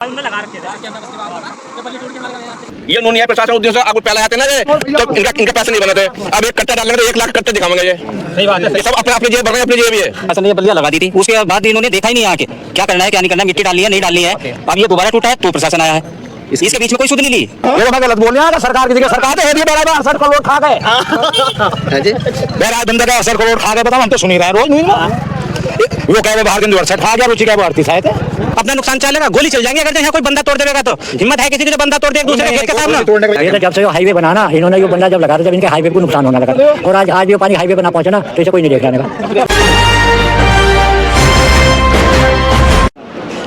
ये उन्होंने प्रशासन उद्देश्य से आपको पहले आते ना तो इनका पैसे नहीं बने थे। अब एक कट्टा डालेंगे तो 1 लाख कट्टे दिखाएंगे। ये सही बात है, सब अपने जेब भर रहे हैं, अपनी जेब ही है। असल में बल्लियां लगा दी थी, उसके बाद इन्होंने देखा ही नहीं आके क्या करना है क्या नहीं करना, मिट्टी डालनी है नहीं डालनी है। अब ये दोबारा टूटा है तो प्रशासन आया है, इसके बीच में कोई सुध नहीं ली। ये मैं गलत बोल रहा हूं, सरकार की जगह सरकार तो है ये बराबर 68 करोड़ खा गए जी। बहरहाल बंदा का 68 करोड़ खा गए, बताओ हम तो सुन ही रहे हैं रोज न्यूज़। वो कह रहे बाहर के 68 खा गया, रुचि क्या बढ़ती शायद अपना नुकसान चलेगा, गोली चल जाएंगे अगर यहाँ कोई बंदा तोड़ देगा तो। हिम्मत है किसी की जो बंदा तोड़ दे एक दूसरे के सामने। ये तो जब से हाईवे बनाना इन्होंने, ये बंदा जब लगा था जब इनके हाईवे को नुकसान होने लगा, और आज ये पानी हाईवे पे ना पहुंचे ना तो इसे कोई नहीं देख रहा।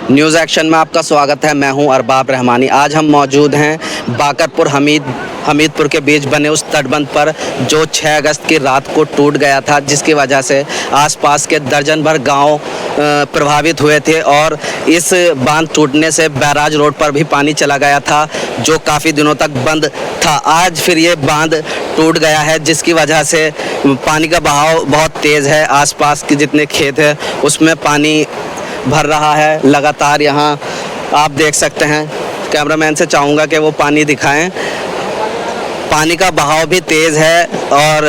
न्यूज़ एक्शन में आपका स्वागत है। मैं हूं अरबाब रहमानी। आज हम मौजूद हैं बाकरपुर हमीदपुर के बीच बने उस तटबंध पर जो 6 अगस्त की रात को टूट गया था, जिसकी वजह से आसपास के दर्जन भर गांव प्रभावित हुए थे। और इस बांध टूटने से बैराज रोड पर भी पानी चला गया था जो काफ़ी दिनों तक बंद था। आज फिर ये बांध टूट गया है, जिसकी वजह से पानी का बहाव बहुत तेज़ है। आसपास के जितने खेत हैं उसमें पानी भर रहा है लगातार। यहाँ आप देख सकते हैं, कैमरामैन से चाहूँगा कि वो पानी दिखाएं। पानी का बहाव भी तेज़ है और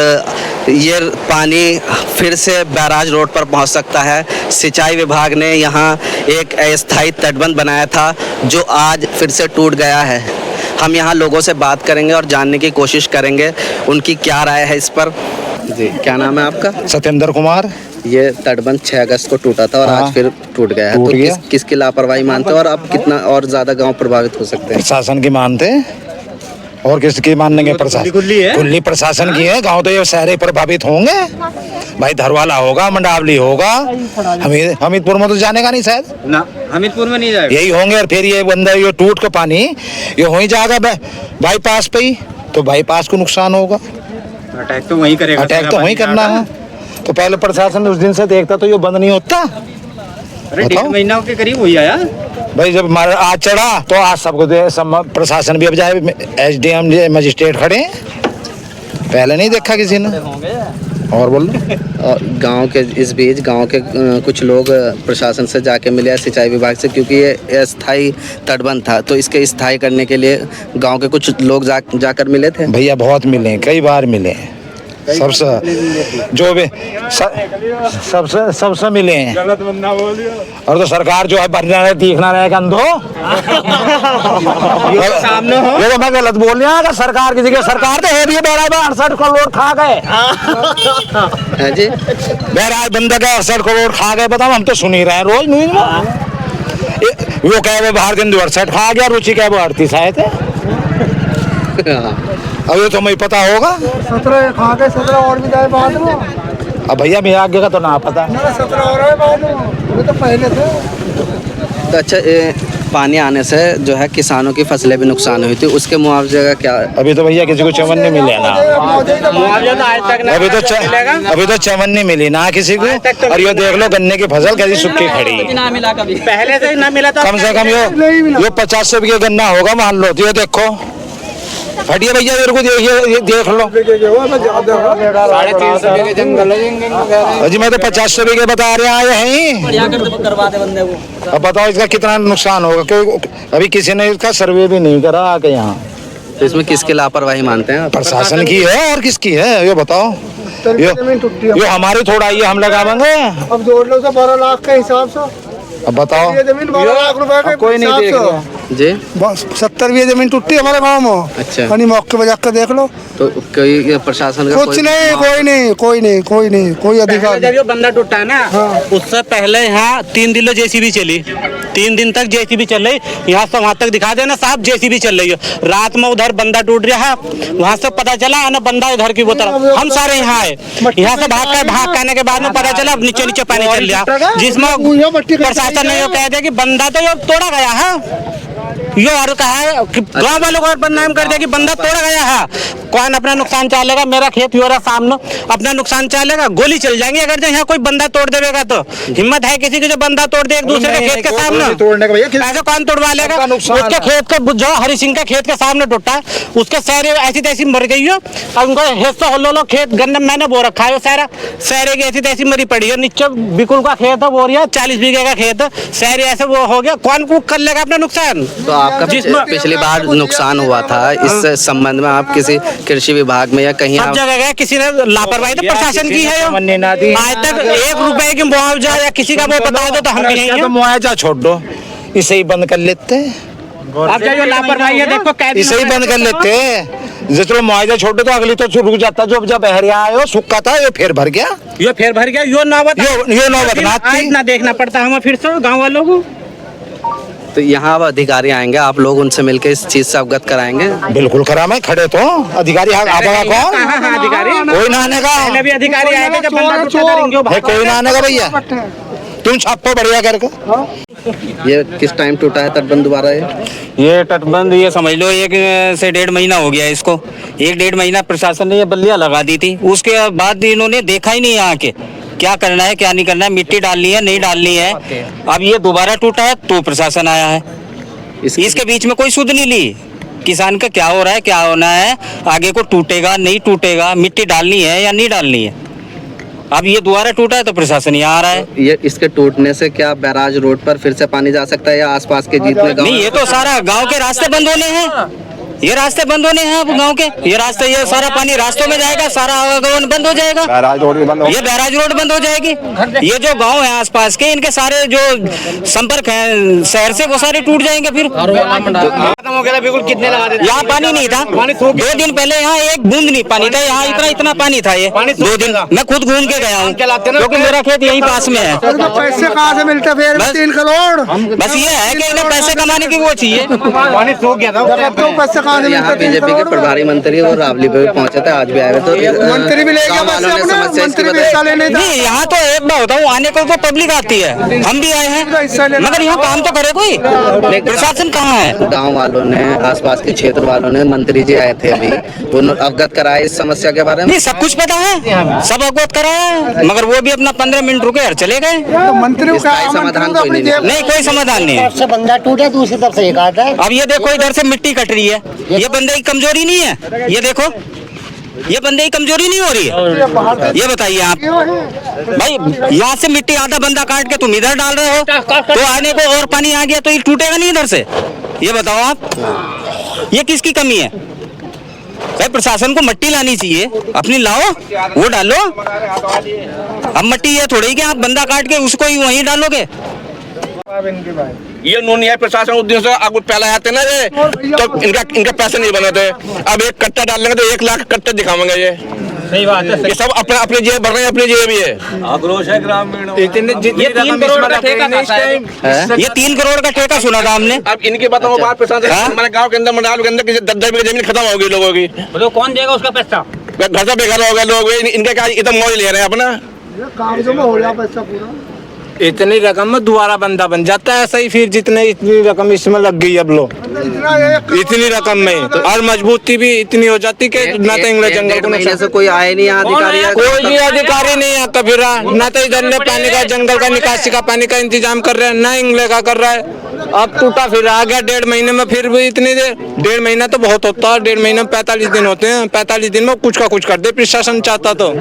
ये पानी फिर से बैराज रोड पर पहुंच सकता है। सिंचाई विभाग ने यहाँ एक अस्थायी तटबंध बनाया था जो आज फिर से टूट गया है। हम यहाँ लोगों से बात करेंगे और जानने की कोशिश करेंगे उनकी क्या राय है इस पर। जी, क्या नाम है आपका? सत्येंद्र कुमार। ये तटबंध 6 अगस्त को टूटा था और आज फिर टूट गया है, तो किसकी लापरवाही मानते हो और अब कितना और ज़्यादा गांव प्रभावित हो सकते हैं? प्रशासन की मानते और किसकी मानेंगे? प्रशासन खुली प्रशासन की है। गांव तो ये सारे प्रभावित होंगे भाई, धरवाला होगा, मंडावली होगा, हमीदपुर में तो जाने का नहीं शायद ना, हमीदपुर में नहीं जाएगा, यही होंगे। और फिर ये बंदा ये टूट के पानी ये हो ही जाएगा बाईपास पे ही, तो बाईपास को नुकसान होगा। अटैक तो वहीं करेगा, अटैक तो वहीं करना है। तो पहले प्रशासन उस दिन से देखता तो ये बंद नहीं होता। अरे 1.5 महीना के करीब हुई आया भाई, जब आज चढ़ा तो आज सबको प्रशासन भी अब जाए, SDM मजिस्ट्रेट खड़े हैं, पहले नहीं देखा किसी ने। और बोल गांव के इस बीच गांव के कुछ लोग प्रशासन से जाके मिले सिंचाई विभाग से, क्योंकि ये अस्थायी तटबंध था तो इसके स्थायी करने के लिए गांव के कुछ लोग जाकर मिले थे। भैया बहुत मिले, कई बार मिले, सबसे जो भी सबसे मिले हैं। और तो सरकार जो है बढ़ना रहे दिखना रहेगा अंधो। ये तो मैं गलत बोल रहा हूं, सरकार की जगह सरकार तो है भी बराबर 68 करोड़ खा गए जी। बहरहाल बंदा का 68 करोड़ खा गए, बताओ हम तो सुन ही रहे हैं रोज न्यूज़ में। वो कह रहे बाहर के 68 खा गया, रुचि क्या बढ़ती शायद है। अब ये तो मुझे पता होगा 17 खा के 17 और भी जाए बाद में। अब भैया मेरे आगे का तो ना पता, 17 और है बाद में, वो तो पहले थे। तो अच्छा, पानी आने से जो है किसानों की फसलें भी नुकसान हुई थी, उसके मुआवजे का क्या? अभी तो भैया किसी को चमन नहीं मिले ना, अभी तो चमन नहीं मिली ना किसी को। और ये देख लो गन्ने की फसल कैसी सूखी खड़ी, पहले से ना मिला था। कम से कम ये 50 रुपये गन्ना होगा मान लो। तो ये देखो हटिए भैया, मेरे को देखिए, ये देख लो 350 जंगल है जी। मैं तो 50 रुपये के बता रहे हैं। अब बताओ इसका कितना नुकसान होगा, क्योंकि अभी किसी ने इसका सर्वे भी नहीं करा आके यहाँ। तो इसमें किसकी लापरवाही मानते हैं? प्रशासन की है और किसकी है ये बताओ। ये हमारी थोड़ा ये हम लगाएंगे। अब जोड़ लो तो 12 लाख के हिसाब से। अब बताओ, ये जमीन 12 लाख रुपए के कोई नहीं देख रहा जी। 70 भी जमीन टूटी हमारे गाँव में। अच्छा, पानी मौके पे जाकर देख लो। तो कोई प्रशासन का कुछ नहीं, कोई अधिकार। जब ये बंदा टूटा है ना, उससे पहले यहाँ 3 दिन JCB चली, 3 दिन तक JCB चल रही। यहाँ से वहाँ तक दिखा देना साहब, JCB चल रही है। रात में उधर बंदा टूट रहा है, वहाँ से पता चला ना बंदा इधर की वो तरफ। हम सारे यहाँ आए, यहाँ से भाग करने के बाद में पता चला नीचे पानी चल रहा, जिसमें प्रशासन ने ये कह दिया कि बंदा तो ये तोड़ा गया है। ये और कहा है कि गाँव वालों को बदनाम कर दिया कि बंदा तोड़ गया है। कौन अपना नुकसान चालेगा? मेरा खेत हो रहा सामने, अपना नुकसान चालेगा, गोली चल जाएंगे अगर जो यहाँ कोई बंदा तोड़ देगा। तो हिम्मत है किसी की जो बंदा तोड़ दे एक दूसरे के खेत के सामने? तोड़ने का भैया ऐसे कौन तोड़वा लेगा? उसके खेत का जो हरि सिंह का खेत के सामने टूटा, उसके सारे ऐसी तैसी मर गई हो और उनको हिस्सा हो लो खेत गन्ना मैंने बो रखा है, सारा सारे की ऐसी तैसी मरी पड़ी है। नीचे बिकुल का खेत है, वो 40 बीघे का खेत, सारे ऐसे वो हो गया। कौन कर लेगा अपना नुकसान? तो आपका पिछली बार नुकसान हुआ था, इस संबंध में आप किसी कृषि विभाग में या कहीं सब जगह गए, किसी ने लापरवाही तो प्रशासन की है। आज तक 1 रुपए की मुआवजा या किसी का वो बता दो तो हम भी नहीं तो हैं। मुआवजा छोड़ दो, इसे ही बंद कर लेते हैं। अब जो लापरवाही है देखो कैद इसे ही बंद कर लेते हैं। जो चलो मुआवजा छोड़ दो तो अगली तो रुक जाता। जो जब बहरिया आयो सूखा था, ये फिर भर गया, ये फिर भर गया। यो नौबत ना देखना पड़ता हमें फिर से गाँव वालों को। तो यहाँ अब अधिकारी आएंगे, आप लोग उनसे मिलकर इस चीज से अवगत कराएंगे? बिल्कुल करा, मैं खड़े तो अधिकारी आएगा कौन? हाँ अधिकारी कोई ना आने का, पहले भी अधिकारी आएगा जब बंदा टूटा करेंगे। कोई ना आने का भैया, तुम छापो बढ़िया करके। ये किस टाइम टूटा है तटबंध दोबारा? ये तटबंध ये समझ लो 1 से 1.5 महीना हो गया इसको। 1-1.5 महीना प्रशासन ने ये बल्लियां लगा दी थी, उसके बाद इन्होंने देखा ही नहीं यहाँ के क्या करना है क्या नहीं करना है, मिट्टी डालनी है नहीं डालनी है। अब ये दोबारा टूटा है तो प्रशासन आया है, इसके बीच में कोई सुध नहीं ली किसान का क्या हो रहा है क्या होना है, आगे को टूटेगा नहीं टूटेगा, मिट्टी डालनी है या नहीं डालनी है। अब ये दोबारा टूटा है तो प्रशासन यहाँ आ रहा है। ये इसके टूटने से क्या बैराज रोड पर फिर से पानी जा सकता है या आसपास के जितने गांव? नहीं, ये तो सारा गांव के रास्ते बंद होने हैं, ये रास्ते बंद होने हैं अब गांव के। ये रास्ते, ये सारा पानी रास्तों में जाएगा, सारा आवागमन बंद हो जाएगा, ये बैराज रोड बंद हो जाएगी। ये जो गांव है आसपास के, इनके सारे जो संपर्क है शहर से, वो सारे टूट जाएंगे। फिर बिल्कुल कितने लगा देते? यहाँ पानी नहीं था, 2 दिन पहले यहाँ 1 बूंद नहीं पानी था, यहाँ इतना पानी था। ये 2 दिन मैं खुद घूम के गया हूँ क्योंकि मेरा खेत यहीं पास में है। पैसे कहाँ से मिलते फिर? 3 करोड़। बस ये है कि इन्हें पैसे कमाने की वो चाहिए। पानी सूख गया था। यहाँ बीजेपी के प्रभारी मंत्री और रावली पे भी पहुंचे थे, आज भी आए तो मंत्री भी ले गया, गाँव वालों ने समस्या इसकी बताई। नहीं, यहाँ तो एक बार होता हूँ, आने को तो पब्लिक आती है, हम भी आए हैं, मगर यहाँ काम तो करे कोई, प्रशासन कहाँ है? गाँव वालों ने, आसपास के क्षेत्र वालों ने, मंत्री जी आए थे अभी, वो अवगत कराए इस समस्या के बारे में? नहीं, सब कुछ पता है, सब अवगत कराया है, मगर वो भी अपना 15 मिनट रुके और चले गए। मंत्री स्थायी समाधान कोई नहीं, कोई समाधान नहीं है। बंदा टूटे दूसरी तरफ से एक आता है। अब ये देखो इधर से मिट्टी कट रही है, ये बंदे की कमजोरी नहीं है, ये देखो ये बंदे की कमजोरी नहीं हो रही है, ये बताइए आप भाई। यहाँ से मिट्टी आधा बंदा काट के तुम इधर डाल रहे हो, तो आने को और पानी आ गया तो ये टूटेगा नहीं इधर से, ये बताओ आप। ये किसकी कमी है भाई? प्रशासन को मट्टी लानी चाहिए, अपनी लाओ वो डालो। अब मट्टी ये थोड़ी कि आप बंदा काट के उसको ही वहीं डालोगे। ये नून है प्रशासन उद्देश्य आगू पहले आते ना ये, तो इनका पैसे नहीं बनाते। अब एक कट्टा डालेंगे तो 1 लाख कट्टे दिखावेंगे। ये सही बात है। ये सब अपने जेब भर रहे हैं, अपनी जेब। ये आक्रोश है ग्रामीणों। ये 3 करोड़ का ठेका खाता है। ये 3 करोड़ का ठेका सुना था हमने। अब इनकी बताओ बात, प्रशासन हमारे गाँव के अंदर, मंडल के अंदर 10 बीघे जमीन खत्म होगी लोगों की, तो कौन देगा उसका पैसा? घर से बेघर हो गए लोग। इनके क्या इतना मौज ले रहे हैं अपना। काम जो में हो गया पैसा पूरा। इतनी रकम में दोबारा बंदा बन जाता है ऐसा ही। फिर इतनी रकम इसमें लग गई अब लो, इतनी रकम में और मजबूती भी इतनी हो जाती कि ना तो इंग्लिश जंगल को महीने से कोई आए नहीं अधिकारी? कोई भी अधिकारी नहीं आता फिर, ना तो इधर ने पानी का, जंगल का, निकासी का पानी का इंतजाम कर रहे हैं, ना इंग्लिश का कर रहा है। अब टूटा फिर आ गया 1.5 महीने में, फिर भी इतनी देर। 1.5 महीना तो बहुत होता है, 1.5 महीने में 45 दिन होते हैं। 45 दिन में कुछ का कुछ कर दे प्रशासन चाहता तो।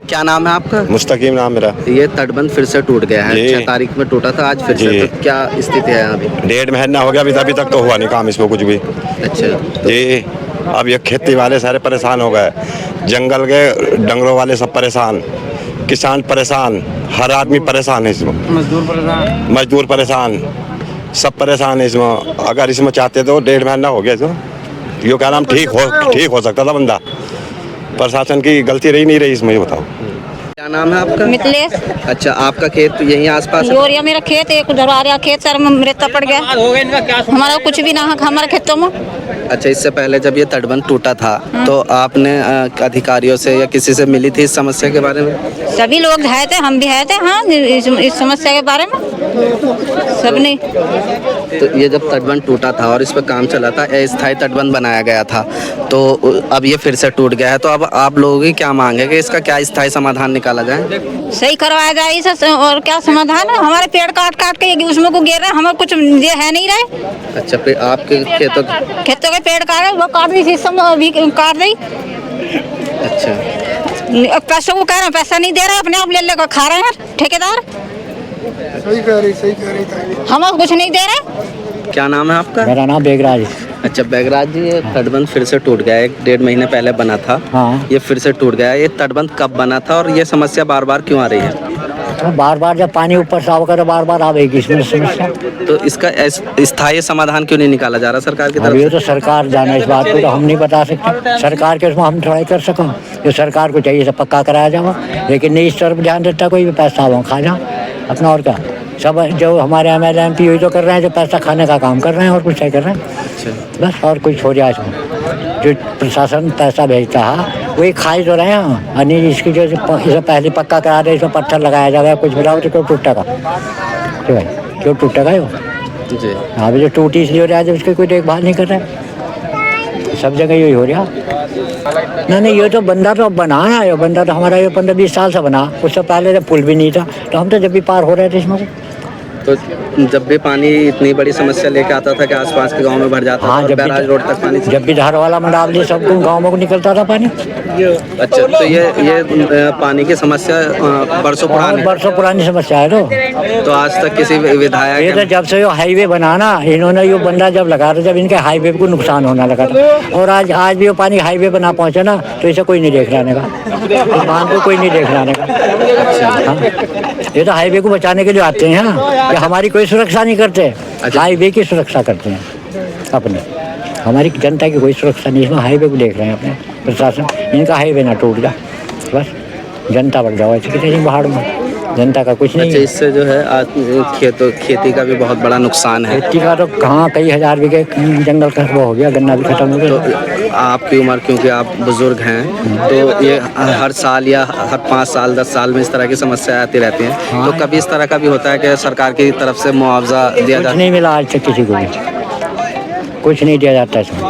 क्या नाम है आपका? मुस्तकीम नाम मेरा। ये तटबंध फिर से टूट गया है, 6 तारीख में टूटा था, आज फिर से, तो क्या स्थिति है अभी? 1.5 महीना हो गया, अभी तक तो हुआ नहीं काम इसमें कुछ भी। अच्छा, जी, अब ये खेती वाले सारे परेशान हो गए, जंगल के डंगरों वाले सब परेशान, किसान परेशान, हर आदमी परेशान है इसमें, मजदूर परेशान, सब परेशान है इसमें। अगर इसमें चाहते तो 1.5 महीना हो गया इसमें, यो क्या नाम ठीक हो सकता था बंदा। प्रशासन की गलती रही नहीं रही इसमें, ये बताओ। क्या नाम है आपका? मिथिलेश। अच्छा, आपका खेत यहीं आसपास? योरिया मेरा खेत, एक उधर आ रहा खेत, सर में रेता पड़ गया। हमारा कुछ भी ना है हमारे खेतों में। अच्छा, इससे पहले जब ये तटबंध टूटा था तो आपने अधिकारियों से या किसी से मिली थी इस समस्या के बारे में? सभी लोग आए थे, हम भी आए थे। हाँ, इस समस्या के बारे में सबने। तो ये जब तटबंध टूटा था और इस पर काम चला था, अस्थायी तटबंध बनाया गया था, तो अब ये फिर से टूट गया है, तो अब आप लोगों की क्या मांग है कि इसका क्या स्थायी समाधान निकाला जाए? सही करवाया जाए इसे, और क्या समाधान है? हमारे पेड़ काट काट के उसमें को गिर रहे, हमारे कुछ ये है नहीं रहे। अच्छा, आपके खेतों के पेड़ काटे, वो काट दी, अभी काट दी। अच्छा, पैसों को कह रहे हैं, पैसा नहीं दे रहे, अपने आप ले लेकर खा रहे हैं ठेकेदार। सही कह रही। हम कुछ नहीं दे रहे। क्या नाम है आपका? मेरा नाम बेगराज। अच्छा बेगराज जी, ये तटबंध फिर से टूट गया है, 1.5 महीने पहले बना था। हाँ। ये फिर से टूट गया है। ये तटबंध कब बना था और ये समस्या बार बार क्यों आ रही है? तो बार बार जब पानी ऊपर से आवेगा तो बार बार आवेगी इसमें समस्या। तो इसका स्थायी समाधान क्यों नहीं निकाला जा रहा सरकार की तरफ ये से? तो सरकार जाने, इस बात को तो हम नहीं बता सकते। सरकार के उसमें हम थोड़ा ही कर सकें। जो सरकार को चाहिए सब पक्का कराया जाओ, लेकिन नहीं इस तरफ ध्यान देता कोई भी। पैसा आओ खा जाओ अपना, और क्या। सब जो हमारे MLA MP वही तो कर रहे हैं, जो पैसा खाने का काम कर रहे हैं और कुछ नहीं कर रहे हैं। बस और कुछ हो जाए इसमें। जो प्रशासन पैसा भेजता है वही खाई तो रहे हैं। अन्य इसकी जो इसे पहले पक्का करा दे, इसमें पत्थर लगाया जाएगा, कुछ बताओ तो क्यों टूटेगा? क्यों टूटेगा वो? जी। अभी जो टूटी इसलिए हो रहा है जब इसकी कोई देखभाल नहीं कर रहा है। सब जगह यही हो रहा। नहीं, ये तो बंदा तो अब बना है। ये बंदा तो हमारा ये 15-20 साल से बना। उससे पहले जब पुल भी नहीं था तो हम तो जब भी पार हो रहे थे इसमें। तो जब भी पानी इतनी बड़ी समस्या लेके आता था कि आसपास के गांव में भर जाता था और बैराज रोड तक पानी, जब भी धार वाला मंडावली सब गाँव में निकलता था पानी। अच्छा, तो ये पानी की समस्या बरसों पुरानी समस्या है। तो आज तक किसी विधायक, ये तो जब से ये हाईवे बनाना इन्होंने, ये बंदा जब लगा था, जब इनके हाईवे को नुकसान होने लगा था, और आज भी वो पानी हाईवे पर ना पहुंचे ना, तो इसे कोई नहीं देख रहा का, मान को कोई नहीं देख रहा का। ये तो हाईवे को बचाने के लिए आते हैं, कि हमारी कोई सुरक्षा नहीं करते, हाईवे की सुरक्षा करते हैं अपने। हमारी जनता की कोई सुरक्षा नहीं, इसमें हाईवे को देख रहे हैं अपने प्रशासन। इनका हाईवे ना टूट जाए, बस जनता बढ़ जाओ ऐसे किसी पहाड़ में, जनता का कुछ नहीं। अच्छा, इससे जो है आज खेती का भी बहुत बड़ा नुकसान है। खेती का तो कहाँ, कई हजार बीघे जंगल का वो हो गया, गन्ना भी खत्म हो गया। तो आपकी उम्र, क्योंकि आप बुजुर्ग हैं, तो ये हर साल या हर 5 साल 10 साल में इस तरह की समस्या आती रहती है। तो कभी इस तरह का भी होता है कि सरकार की तरफ से मुआवजा दिया जाता है? नहीं मिला आज तक किसी को भी, कुछ नहीं दिया जाता इसमें।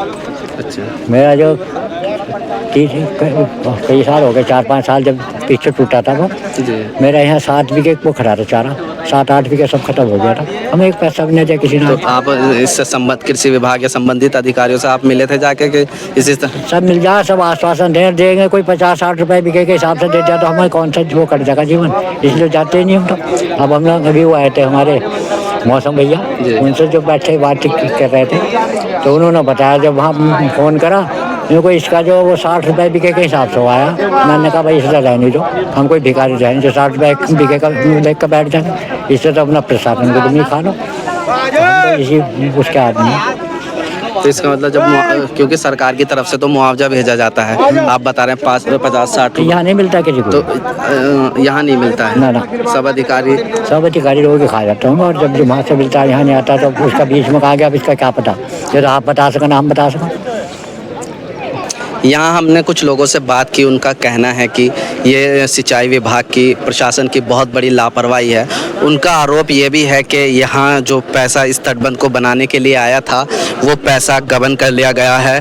अच्छा, मेरा जो कई साल हो गए, 4-5 साल जब पीछे टूटा था वो, मेरा यहाँ 7 बीघे वो खड़ा था चारा, 7-8 बीघे सब खत्म हो गया था। हमें एक पैसा भी नहीं दिया किसी ने। तो आप इससे संबंधित कृषि विभाग या संबंधित अधिकारियों से आप मिले थे जाके कि इसी तरह? सब मिल जाए, सब आश्वासन देंगे, कोई 50-60 रुपए बीघे के हिसाब से दे दिया तो हमें कौन सा वो कट जाएगा जीवन, इसलिए जाते ही नहीं हम तो। अब हम लोग अभी वो आए थे हमारे मौसम भैया, उनसे जो बैठे बातचीत कर रहे थे, तो उन्होंने बताया, जब वहाँ फ़ोन करा इनको, इसका जो वो 60 रुपए बीघे के हिसाब से वो आया। मैंने कहा भाई इससे रहने दो, हम कोई भिखारी रहें जो 60 रुपए बीघे का लेकर कर बैठ जाए, इससे तो अपना प्रशासन को तुम नहीं खा लो, तो इसी उसके आदमी। तो इसका मतलब जब, क्योंकि सरकार की तरफ से तो मुआवजा भेजा जाता है, आप बता रहे हैं 50-60 यहाँ नहीं मिलता किसी को, तो यहाँ नहीं मिलता है ना। सब अधिकारी लोगों के खा जाता हूँ, और जब वहाँ से मिलता है यहाँ नहीं आता, तो उसका बीच में कहा गया, अब इसका क्या पता, जो आप बता सकें ना हम बता सकें। यहाँ हमने कुछ लोगों से बात की, उनका कहना है कि ये सिंचाई विभाग की, प्रशासन की बहुत बड़ी लापरवाही है। उनका आरोप ये भी है कि यहाँ जो पैसा इस तटबंध को बनाने के लिए आया था वो पैसा गबन कर लिया गया है,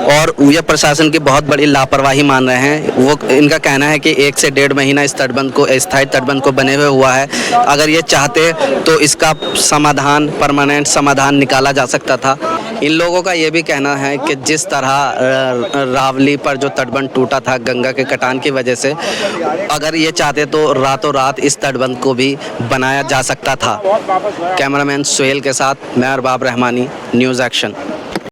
और ये प्रशासन की बहुत बड़ी लापरवाही मान रहे हैं। वो इनका कहना है कि 1 से 1.5 महीना इस तटबंध को, स्थायी तटबंध को बने हुए हुआ है। अगर ये चाहते तो इसका समाधान, परमानेंट समाधान निकाला जा सकता था। इन लोगों का ये भी कहना है कि जिस तरह रावली पर जो तटबंध टूटा था गंगा के कटान की वजह से, अगर ये चाहते तो रातों रात इस तटबंध को भी बनाया जा सकता था। कैमरामैन सोहेल के साथ मैं अरबाब रहमानी, न्यूज़ एक्शन।